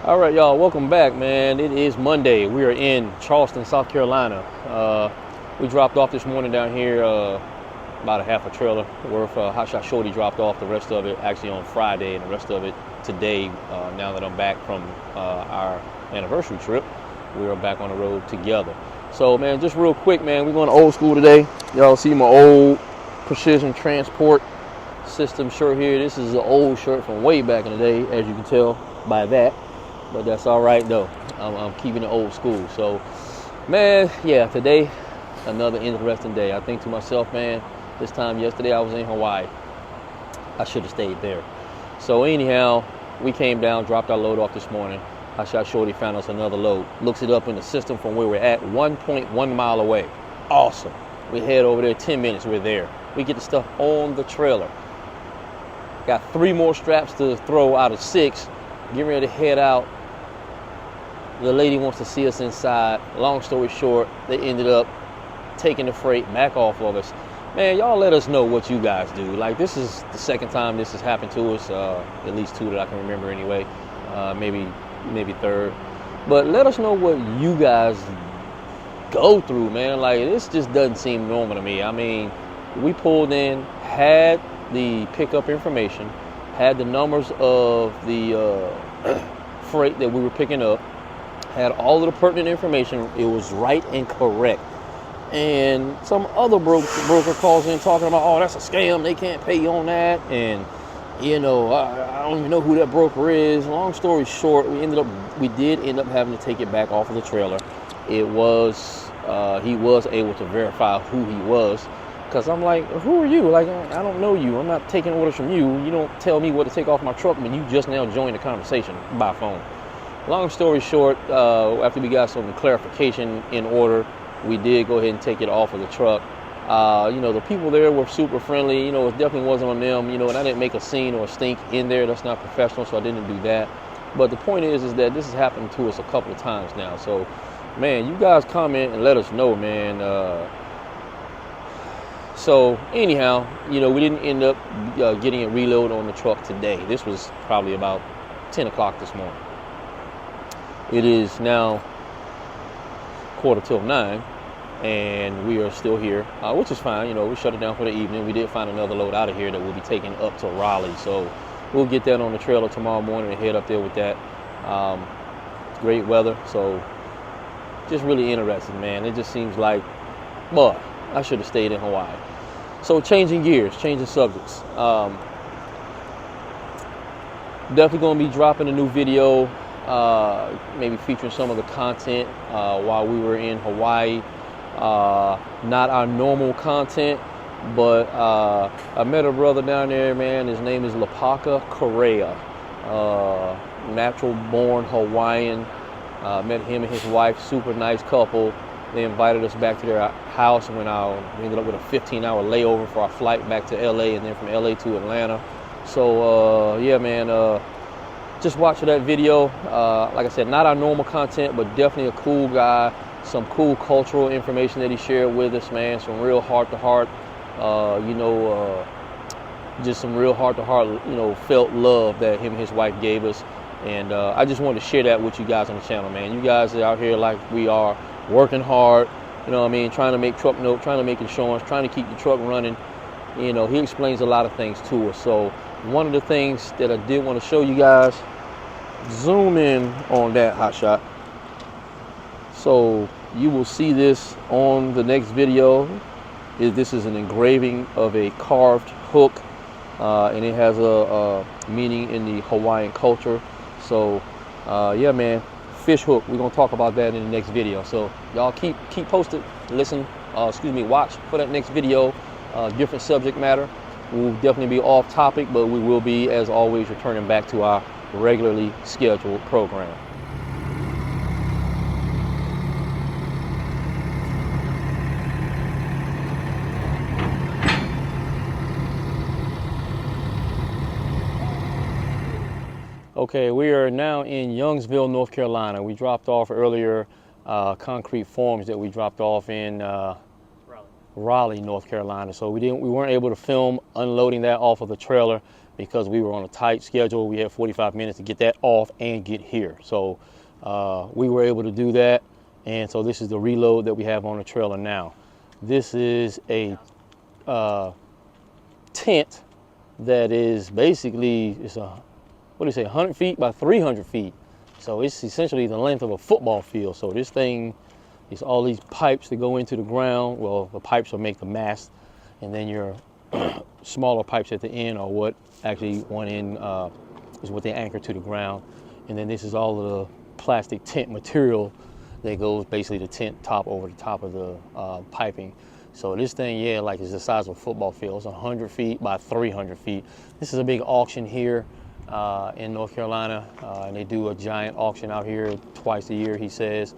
All right, y'all, welcome back, man. It is Monday. We are in Charleston, South Carolina. We dropped off this morning down here about a half a trailer worth. Hot Shot Shorty dropped off the rest of it actually on Friday, and the rest of it today. Now that I'm back from our anniversary trip, we are back on the road together. So, man, just real quick, man, we're going to old school today. Y'all see my old Precision Transport System shirt here. This is an old shirt from way back in the day, as you can tell by that. But that's all right though. I'm keeping it old school. So, man, yeah, today another interesting day. I think to myself, man, this time yesterday I was in Hawaii. I should have stayed there. So anyhow, we came down, dropped our load off this morning. Hot Shot Shorty found us another load. Looks it up in the system from where we're at, 1.1 mile away. Awesome. We head over there, 10 minutes, we're there. We get the stuff on the trailer. Got 3 more straps to throw out of 6. Getting ready to head out. The lady wants to see us inside. Long story short, they ended up taking the freight back off of us. Man, y'all let us know what you guys do. Like, this is the second time this has happened to us, at least 2 that I can remember anyway, maybe third. But let us know what you guys go through, man. Like, this just doesn't seem normal to me. I mean, we pulled in, had the pickup information, had the numbers of the freight that we were picking up, had all of the pertinent information. It was right and correct. And some other broker calls in talking about, oh, that's a scam, they can't pay you on that, and you know, I don't even know who that broker is. Long story short, we did end up having to take it back off of the trailer. It was he was able to verify who he was, because I'm like, who are you? Like, I don't know you. I'm not taking orders from you. You don't tell me what to take off my truck, but you just now joined the conversation by phone. Long story short, after we got some clarification in order, we did go ahead and take it off of the truck. You know, the people there were super friendly. You know, it definitely wasn't on them. You know, and I didn't make a scene or a stink in there. That's not professional, so I didn't do that. But the point is that this has happened to us a couple of times now. So, man, you guys comment and let us know, man. So anyhow, you know, we didn't end up getting it reloaded on the truck today. This was probably about 10 o'clock this morning. It is now 8:45, and we are still here, which is fine. You know, we shut it down for the evening. We did find another load out of here that we'll be taking up to Raleigh. So we'll get that on the trailer tomorrow morning and head up there with that. It's great weather, so just really interesting, man. It just seems like, boy, I should have stayed in Hawaii. So changing gears, changing subjects. Definitely going to be dropping a new video, maybe featuring some of the content while we were in Hawaii. Not our normal content, but I met a brother down there, man. His name is Lapaka Correa, natural-born Hawaiian. Met him and his wife, super nice couple. They invited us back to their house, and we ended up with a 15-hour layover for our flight back to LA, and then from LA to Atlanta. So yeah, man, just watch that video. Like I said, not our normal content, but definitely a cool guy. Some cool cultural information that he shared with us, man. Some real heart-to-heart, just some real heart-to-heart, felt love that him and his wife gave us. And I just wanted to share that with you guys on the channel, man. You guys are out here like we are, working hard, you know what I mean, trying to make truck note, trying to make insurance, trying to keep the truck running. You know, he explains a lot of things to us. So one of the things that I did want to show you guys, zoom in on that hot shot. So you will see this on the next video. This is an engraving of a carved hook, and it has a meaning in the Hawaiian culture. So yeah, man, fish hook. We're gonna talk about that in the next video. So y'all keep posted. Watch for that next video. Different subject matter. We'll definitely be off topic, but we will be, as always, returning back to our regularly scheduled program. Okay, we are now in Youngsville, North Carolina. We dropped off earlier concrete forms that we dropped off in Raleigh, North Carolina. So we weren't able to film unloading that off of the trailer. because we were on a tight schedule. We had 45 minutes to get that off and get here. So we were able to do that. And so this is the reload that we have on the trailer now. This is a tent that is basically, it's a, what do you say, 100 feet by 300 feet. So it's essentially the length of a football field. So this thing is all these pipes that go into the ground. Well, the pipes will make the mast, and then your smaller pipes at the end are what actually one end is what they anchor to the ground. And then this is all of the plastic tent material that goes basically the tent top over the top of the piping. So this thing, yeah, like is the size of a football field. It's 100 feet by 300 feet. This is a big auction here in North Carolina, and they do a giant auction out here twice a year, he says.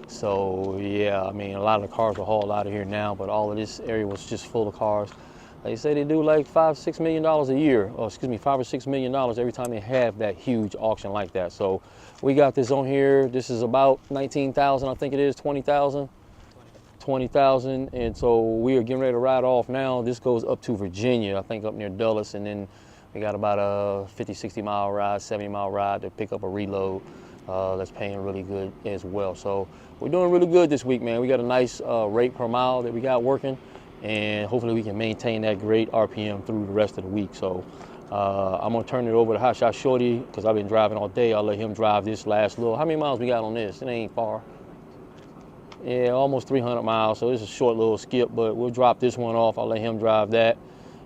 So yeah, I mean, a lot of the cars are hauled out of here now, but all of this area was just full of cars. They say they do like $5-6 million a year, or excuse me, $5 or $6 million every time they have that huge auction like that. So we got this on here. This is about 19,000, I think it is, 20,000. 20,000, and so we are getting ready to ride off now. This goes up to Virginia, I think up near Dulles, and then we got about a 50-60 mile ride, 70 mile ride to pick up a reload that's paying really good as well. So we're doing really good this week, man. We got a nice rate per mile that we got working, and hopefully we can maintain that great RPM through the rest of the week. So I'm gonna turn it over to Hot Shot Shorty because I've been driving all day. I'll let him drive this last little. How many miles we got on this? It ain't far. Yeah, almost 300 miles, so it's a short little skip, but we'll drop this one off. I'll let him drive that,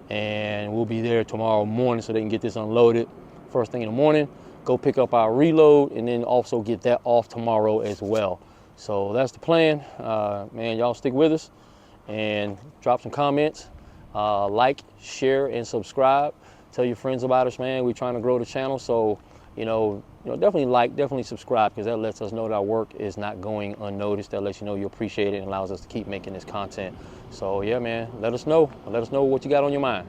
and we'll be there tomorrow morning so they can get this unloaded first thing in the morning, go pick up our reload, and then also get that off tomorrow as well. So that's the plan. Man, y'all stick with us and drop some comments, like, share, and subscribe. Tell your friends about us, man. We're trying to grow the channel, so definitely like, definitely subscribe, because that lets us know that our work is not going unnoticed. That lets you know you appreciate it and allows us to keep making this content. So yeah, man, let us know. Let us know what you got on your mind.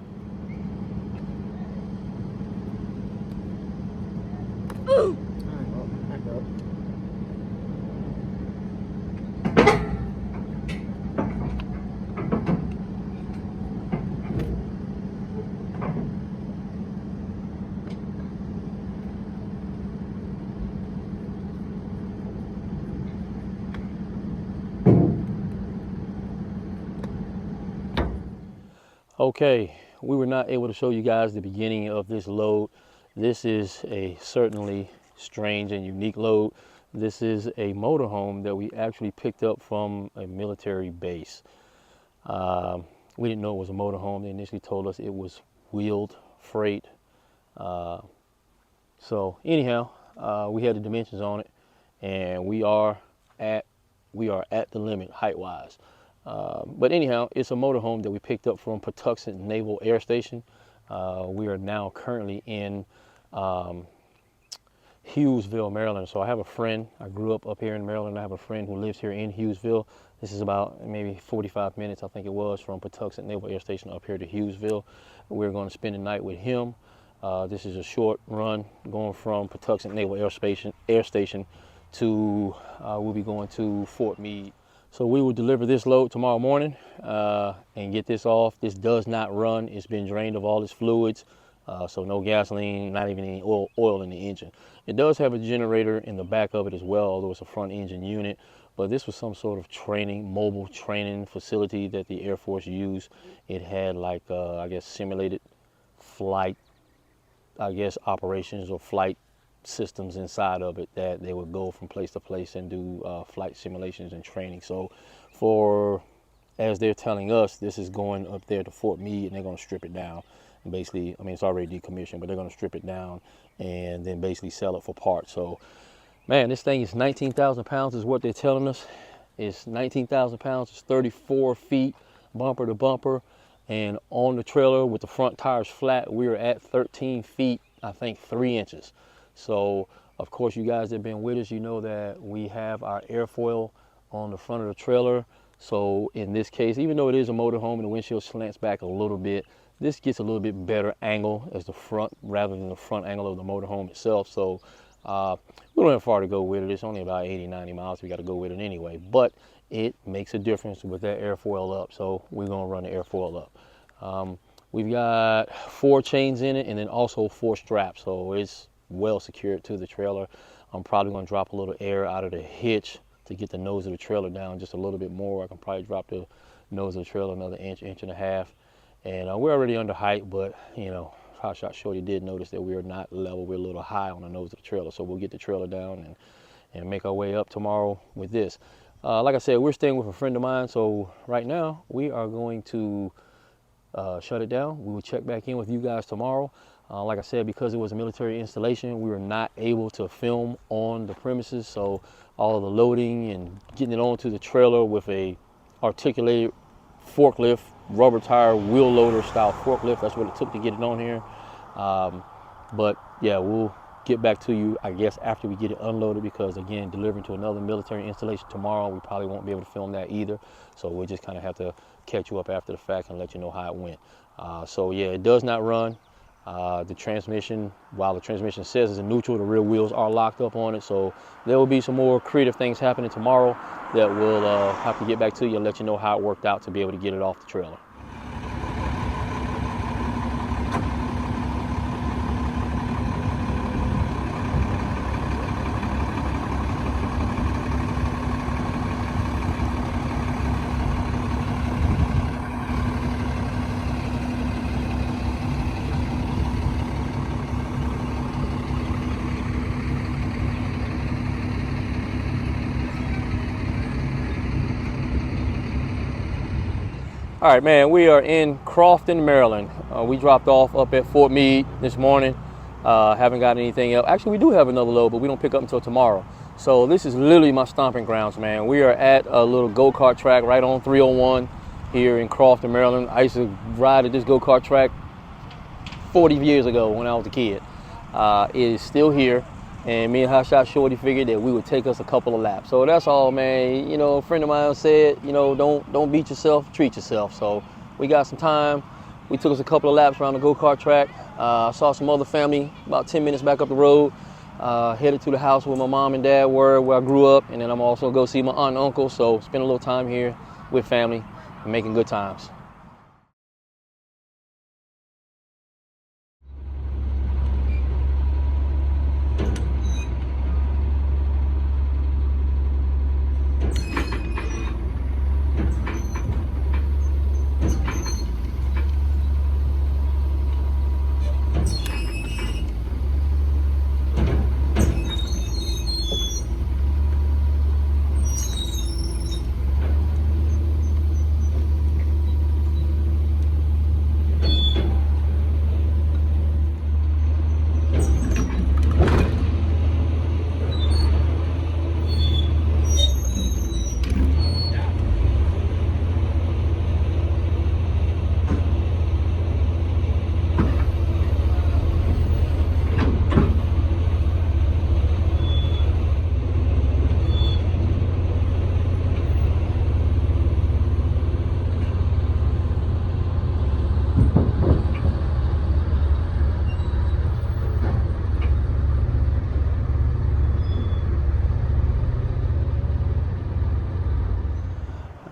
Ooh. Okay, we were not able to show you guys the beginning of this load. This is a certainly strange and unique load. This is a motorhome that we actually picked up from a military base. We didn't know it was a motorhome. They initially told us it was wheeled freight. So anyhow, we had the dimensions on it, and we are at the limit height-wise. But anyhow, it's a motorhome that we picked up from Patuxent Naval Air Station. We are now currently in Hughesville, Maryland. So I have a friend. I grew up here in Maryland. I have a friend who lives here in Hughesville. This is about maybe 45 minutes, I think it was, from Patuxent Naval Air Station up here to Hughesville. We're going to spend the night with him. This is a short run going from Patuxent Naval Air Station to, we'll be going to Fort Meade. So we will deliver this load tomorrow morning and get this off. This does not run. It's been drained of all its fluids. So no gasoline, not even any oil in the engine. It does have a generator in the back of it as well, although it's a front engine unit. But this was some sort of training, mobile training facility that the Air Force used. It had like, I guess, simulated flight, I guess, operations or flight systems inside of it that they would go from place to place and do flight simulations and training. So as they're telling us, this is going up there to Fort Meade, and they're going to strip it down. And basically, I mean, it's already decommissioned, but they're going to strip it down and then basically sell it for parts. So, man, this thing is 19,000 pounds is what they're telling us. It's 19,000 pounds. It's 34 feet bumper to bumper. And on the trailer with the front tires flat, we're at 13 feet, I think 3 inches. So, of course, you guys that have been with us, you know that we have our airfoil on the front of the trailer. So in this case, even though it is a motorhome and the windshield slants back a little bit, this gets a little bit better angle as the front rather than the front angle of the motorhome itself. So we don't have far to go with it. It's only about 80, 90 miles. We got to go with it anyway, but it makes a difference with that airfoil up. So we're going to run the airfoil up. We've got 4 chains in it and then also 4 straps. So it's well secured to the trailer. I'm probably going to drop a little air out of the hitch to get the nose of the trailer down just a little bit more. I can probably drop the nose of the trailer another inch, inch and a half. And we're already under height, but you know, Hot Shot Shorty did notice that we are not level. We're a little high on the nose of the trailer. So we'll get the trailer down and make our way up tomorrow with this. Like I said, we're staying with a friend of mine. So right now we are going to shut it down. We will check back in with you guys tomorrow. Like I said, because it was a military installation, we were not able to film on the premises. So all of the loading and getting it onto the trailer with a articulated forklift, rubber tire, wheel loader style forklift, that's what it took to get it on here. But yeah, we'll get back to you, I guess, after we get it unloaded, because again, delivering to another military installation tomorrow, we probably won't be able to film that either. So we'll just kind of have to catch you up after the fact and let you know how it went. So yeah, it does not run. The transmission, while the transmission says it's in neutral, the rear wheels are locked up on it. So there will be some more creative things happening tomorrow that we'll have to get back to you and let you know how it worked out to be able to get it off the trailer. All right, man, we are in Crofton, Maryland. We dropped off up at Fort Meade this morning. Haven't got anything else. Actually, we do have another load, but we don't pick up until tomorrow. So this is literally my stomping grounds, man. We are at a little go-kart track right on 301 here in Crofton, Maryland. I used to ride at this go-kart track 40 years ago when I was a kid. It is still here. And me and Hot Shot Shorty figured that we would take us a couple of laps. So that's all, man. You know, a friend of mine said, you know, don't beat yourself, treat yourself. So we got some time. We took us a couple of laps around the go-kart track. Saw some other family about 10 minutes back up the road. Headed to the house where my mom and dad were, where I grew up. And then I'm also go see my aunt and uncle. So spend a little time here with family and making good times.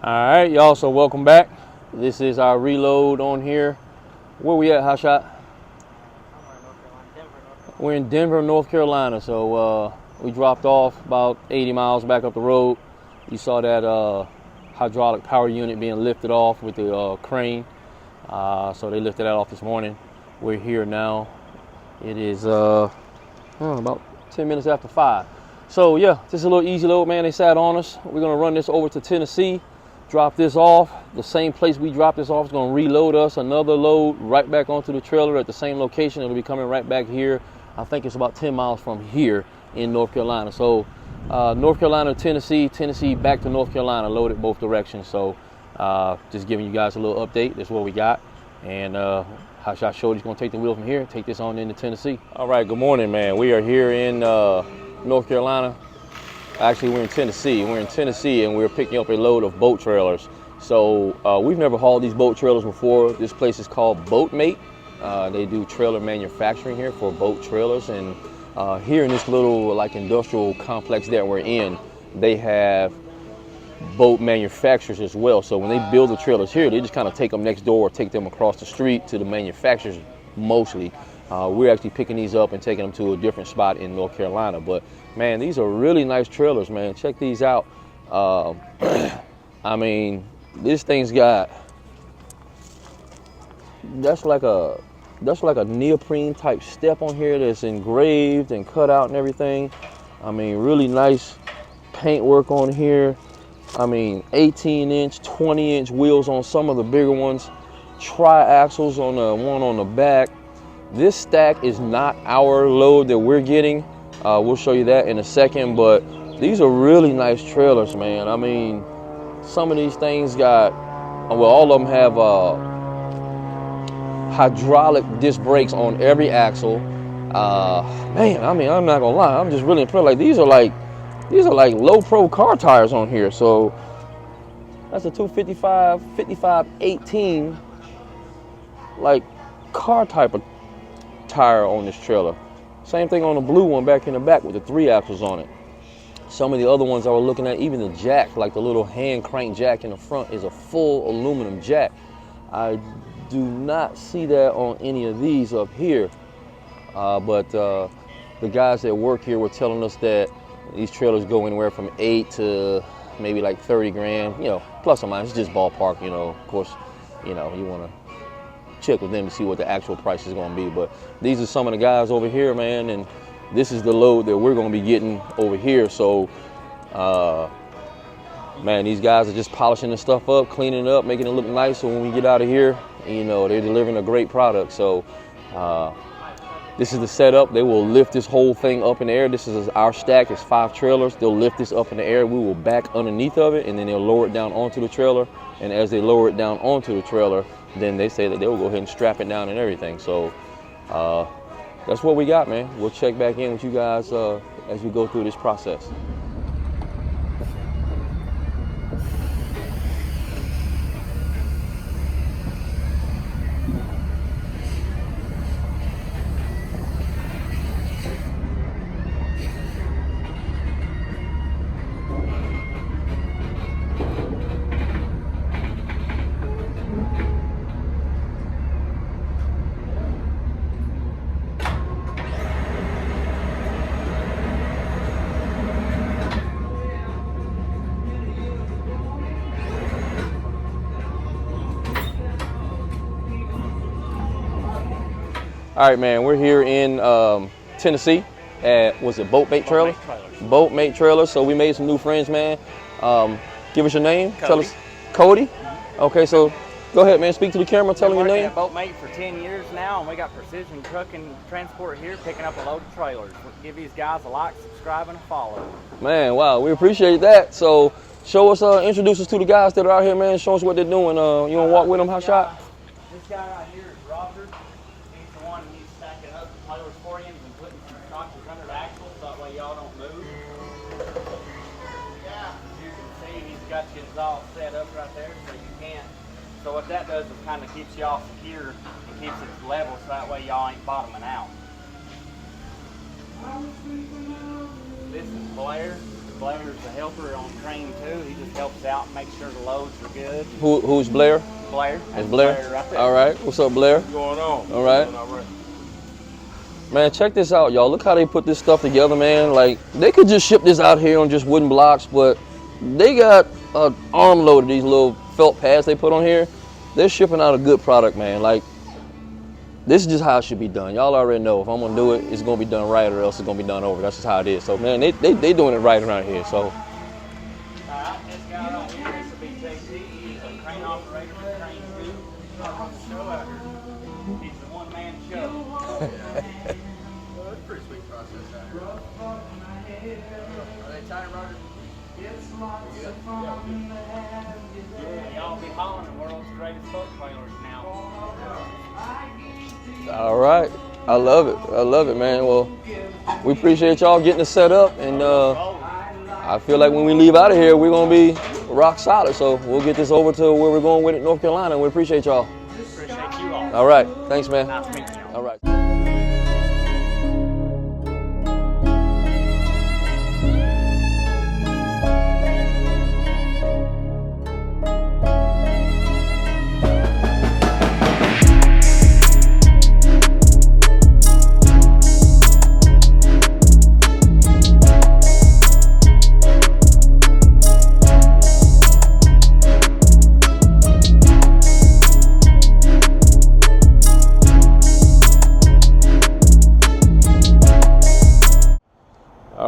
All right, y'all, so welcome back. This is our reload on here. Where we at, Hot Shot? We're in Denver, North Carolina. So we dropped off about 80 miles back up the road. You saw that hydraulic power unit being lifted off with the crane. So they lifted that off this morning. We're here now. It is about 10 minutes after 5. So yeah, this is a little easy load, man. They sat on us. We're gonna run this over to Tennessee, drop this off. The same place we dropped this off is gonna reload us another load right back onto the trailer at the same location. It'll be coming right back here. I think it's about 10 miles from here in North Carolina. So North Carolina, Tennessee, Tennessee back to North Carolina, loaded both directions. So just giving you guys a little update. That's what we got. And Hot Shot Shorty's gonna take the wheel from here, take this on into Tennessee. All right, good morning, man. We are here in North Carolina. Actually, we're in Tennessee. We're in Tennessee and we're picking up a load of boat trailers. So we've never hauled these boat trailers before. This place is called Boatmate. They do trailer manufacturing here for boat trailers. And here in this little like industrial complex that we're in, they have boat manufacturers as well. So when they build the trailers here, they just kind of take them next door or take them across the street to the manufacturers mostly. We're actually picking these up and taking them to a different spot in North Carolina. But man, these are really nice trailers, man. Check these out. I mean, this thing's got, that's like a neoprene type step on here that's engraved and cut out and everything. I mean, really nice paint work on here. I mean, 18-inch, 20-inch wheels on some of the bigger ones. Tri-axles on the one on the back. This stack is not our load that we're getting. We'll show you that in a second, but these are really nice trailers, man. I mean, some of these things got, well, all of them have hydraulic disc brakes on every axle. Man, I mean, I'm not gonna lie, I'm just really impressed. Like, these are like low pro car tires on here. So that's a 255, 55, 18, like car type of tire on this trailer. Same thing on the blue one back in the back with the 3 axles on it. Some of the other ones I was looking at, even the jack, like the little hand crank jack in the front, is a full aluminum jack. I do not see that on any of these up here. But the guys that work here were telling us that these trailers go anywhere from 8 to maybe like 30 grand, you know, plus or minus, just ballpark, you know. Of course, you know, you want to check with them to see what the actual price is going to be. But these are some of the guys over here, man, and this is the load that we're going to be getting over here. So, man, these guys are just polishing the stuff up, cleaning it up, making it look nice. So when we get out of here, you know, they're delivering a great product. So, this is the setup. They will lift this whole thing up in the air. This is our stack. It's 5 trailers. They'll lift this up in the air. We will back underneath of it, and then they'll lower it down onto the trailer. And as they lower it down onto the trailer, then they say that they will go ahead and strap it down and everything. So that's what we got, man. We'll check back in with you guys as we go through this process. All right, man, we're here in Tennessee at, was it Boat Mate Trailer? Boat Mate Trailer. So we made some new friends, man. Give us your name. Cody. Tell us. Cody? Okay, so go ahead, man. Speak to the camera. Tell them your name. I've been working at Boat Mate for 10 years now, and we got precision trucking transport here, picking up a load of trailers. We'll give these guys a like, subscribe, and a follow. Man, wow, we appreciate that. So show us, introduce us to the guys that are out here, man. Show us what they're doing. You want to walk with them, hot shot? This guy right here is Roger. He's the one who's stacking up the trailers for you and putting some tractors under the axles, so that way y'all don't move. Yeah. You can see he's got you all set up right there, so you can't. So what that does is kind of keeps y'all secure and keeps it level, so that way y'all ain't bottoming out. This is Blair. Blair's the helper on train 2. He just helps out and makes sure the loads are good. Who's Blair? Blair. It's Blair? Right there. All right. What's up, Blair? What's going on? All right. Man, check this out, y'all. Look how they put this stuff together, man. Like, they could just ship this out here on just wooden blocks, but they got an armload of these little felt pads they put on here. They're shipping out a good product, man. Like, this is just how it should be done. Y'all already know if I'm gonna do it, it's gonna be done right, or else it's gonna be done over. That's just how it is. So, man, they doing it right around here. So. All right, this guy right here is a BJC. He's a crane operator for train 2. He's on the show out here. He's the one-man show. Well, it's a pretty sweet process out here. Are they tight, Roger? Y'all be hauling the world's greatest boat trailers now. All right. I love it. I love it, man. Well, we appreciate y'all getting us set up, and I feel like when we leave out of here, we're going to be rock solid. So we'll get this over to where we're going with it, North Carolina, and we appreciate y'all. Appreciate you all. All right. Thanks, man. Nice meeting you. All right.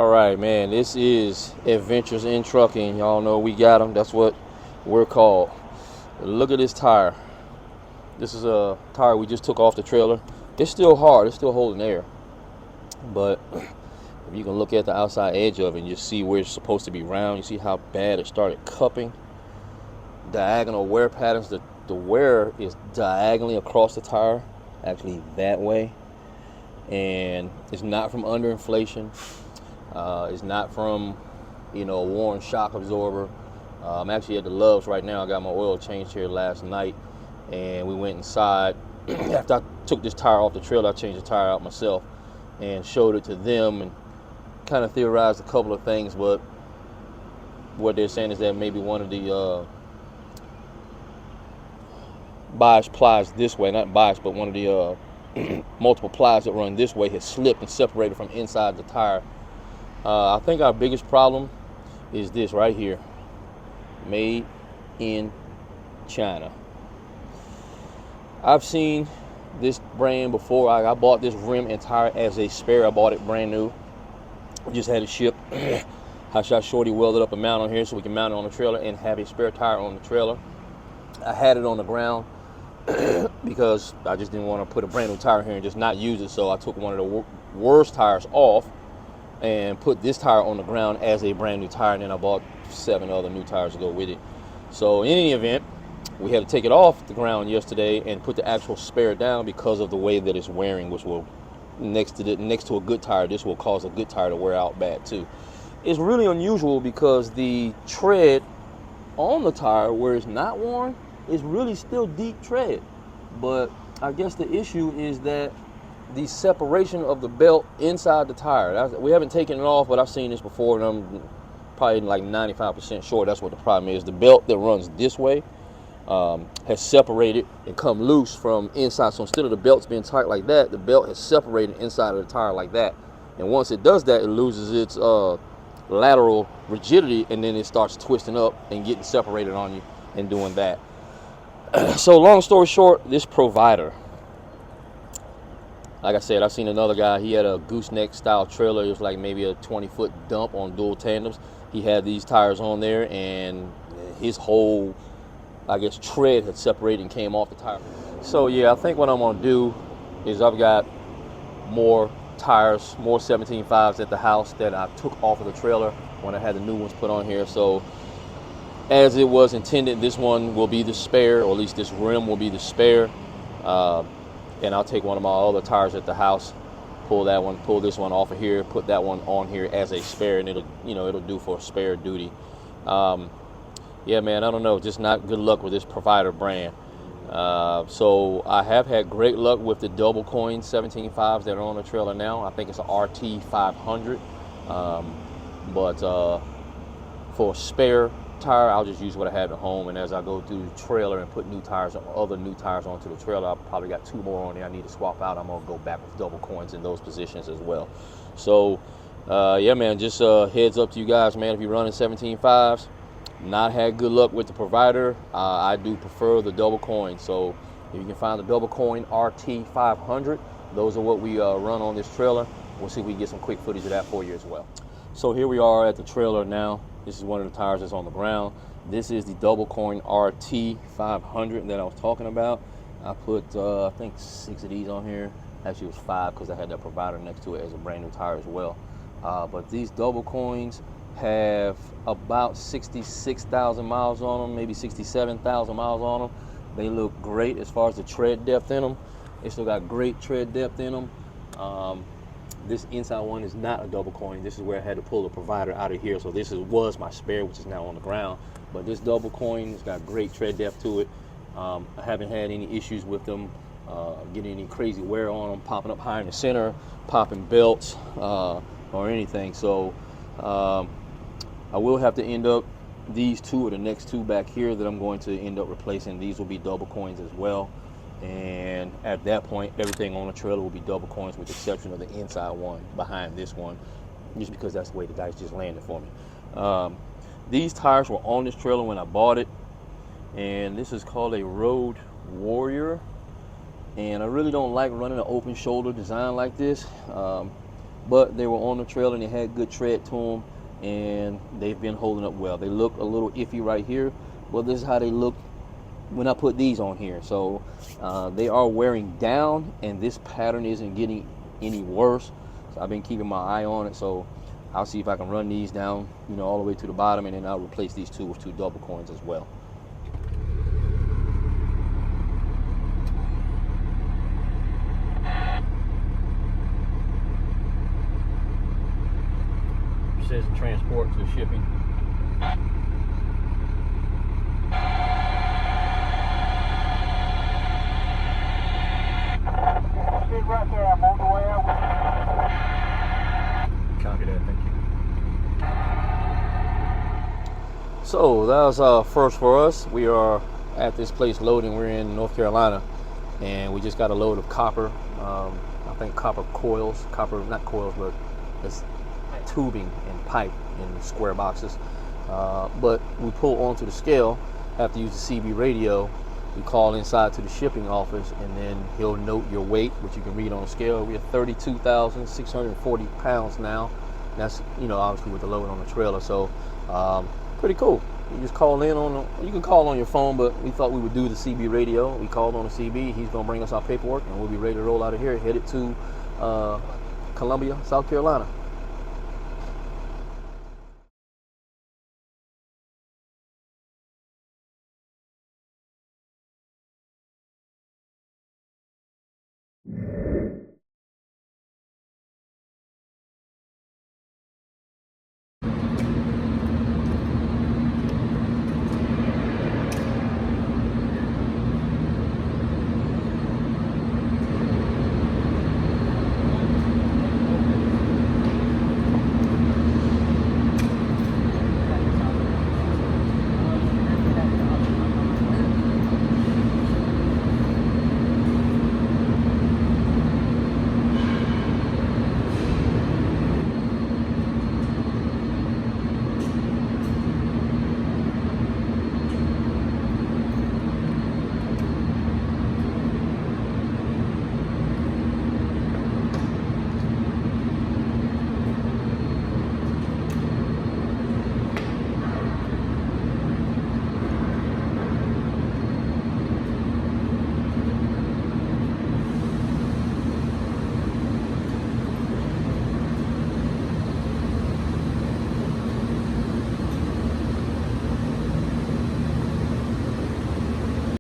All right, man, this is Adventures in Trucking. Y'all know we got them. That's what we're called. Look at this tire. This is a tire we just took off the trailer. It's still hard. It's still holding air. But if you can look at the outside edge of it and you see where it's supposed to be round, you see how bad it started cupping. Diagonal wear patterns. The wear is diagonally across the tire, actually that way. And it's not from underinflation. It's not from, a worn shock absorber. I'm actually at the Love's right now. I got my oil changed here last night, and we went inside. After I took this tire off the trailer, I changed the tire out myself and showed it to them and kind of theorized a couple of things. But what they're saying is that maybe one of the bias plies this way, not bias, but one of the multiple plies that run this way has slipped and separated from inside the tire. I think our biggest problem is this right here. Made in China. I've seen this brand before. I bought this rim and tire as a spare. I bought it brand new. Just had it shipped. Hot Shot Shorty welded up a mount on here so we can mount it on the trailer and have a spare tire on the trailer. I had it on the ground because I just didn't want to put a brand new tire here and just not use it. So I took one of the worst tires off and put this tire on the ground as a brand new tire, and then I bought 7 other new tires to go with it. So in any event, we had to take it off the ground yesterday and put the actual spare down because of the way that it's wearing, which will next to a good tire, this will cause a good tire to wear out bad too. It's really unusual because the tread on the tire where it's not worn is really still deep tread, but I guess the issue is that the separation of the belt inside the tire. We haven't taken it off, but I've seen this before, and I'm probably like 95% sure that's what the problem is. The belt that runs this way has separated and come loose from inside. So instead of the belts being tight like that, the belt has separated inside of the tire like that. And once it does that, it loses its lateral rigidity, and then it starts twisting up and getting separated on you and doing that. So long story short, this provider, like I said, I've seen another guy. He had a gooseneck style trailer. It was like maybe a 20-foot dump on dual tandems. He had these tires on there, and his whole, I guess, tread had separated and came off the tire. So yeah, I think what I'm gonna do is I've got more tires, more 17.5s at the house that I took off of the trailer when I had the new ones put on here. So as it was intended, this one will be the spare, or at least this rim will be the spare. And I'll take one of my other tires at the house, pull this one off of here, put that one on here as a spare, and it'll do for spare duty. Yeah, man, I don't know, just not good luck with this provider brand. So I have had great luck with the double coin 17.5s that are on the trailer now. I think it's an RT 500. But for a spare tire, I'll just use what I have at home, and as I go through the trailer and put other new tires onto the trailer, I've probably got 2 more on there I need to swap out. I'm gonna go back with double coins in those positions as well. So yeah, man, just heads up to you guys, man. If you're running 17.5s, not had good luck with the provider. I do prefer the double coin. So if you can find the double coin RT 500, those are what we run on this trailer. We'll see if we can get some quick footage of that for you as well. So here we are at the trailer now. This is one of the tires that's on the ground. This is the double coin RT 500 that I was talking about. I put, I think 6 of these on here. Actually, it was 5 because I had that provider next to it as a brand new tire as well. But these double coins have about 66,000 miles on them, maybe 67,000 miles on them. They look great as far as the tread depth in them. They still got great tread depth in them. This inside one is not a double coin. This is where I had to pull the provider out of here. So this was my spare, which is now on the ground. But this double coin has got great tread depth to it. I haven't had any issues with them getting any crazy wear on them, popping up high in the center, popping belts, or anything. So I will have to end up these 2 or the next 2 back here that I'm going to end up replacing. These will be double coins as well. And at that point, everything on the trailer will be double coins with the exception of the inside one behind this one, just because that's the way the guys just landed for me. These tires were on this trailer when I bought it, and this is called a Road Warrior. And I really don't like running an open shoulder design like this. but they were on the trailer and they had good tread to them, and they've been holding up well. They look a little iffy right here, but this is how they look when I put these on here. So they are wearing down, and this pattern isn't getting any worse. So I've been keeping my eye on it. So I'll see if I can run these down, you know, all the way to the bottom, and then I'll replace these two with 2 double coins as well. Says transport to shipping. Right there, I'm on the way out. Copy that, thank you. So that was first for us. We are at this place loading. We're in North Carolina, and we just got a load of copper. I think copper coils, not coils, but it's tubing and pipe in square boxes. But we pull onto the scale, have to use the CB radio. We call inside to the shipping office, and then he'll note your weight, which you can read on the scale. We have 32,640 pounds now. That's, you know, obviously with the load on the trailer. So pretty cool. You just call in on, you can call on your phone, but we thought we would do the CB radio. We called on the CB. He's gonna bring us our paperwork, and we'll be ready to roll out of here, headed to Columbia, South Carolina.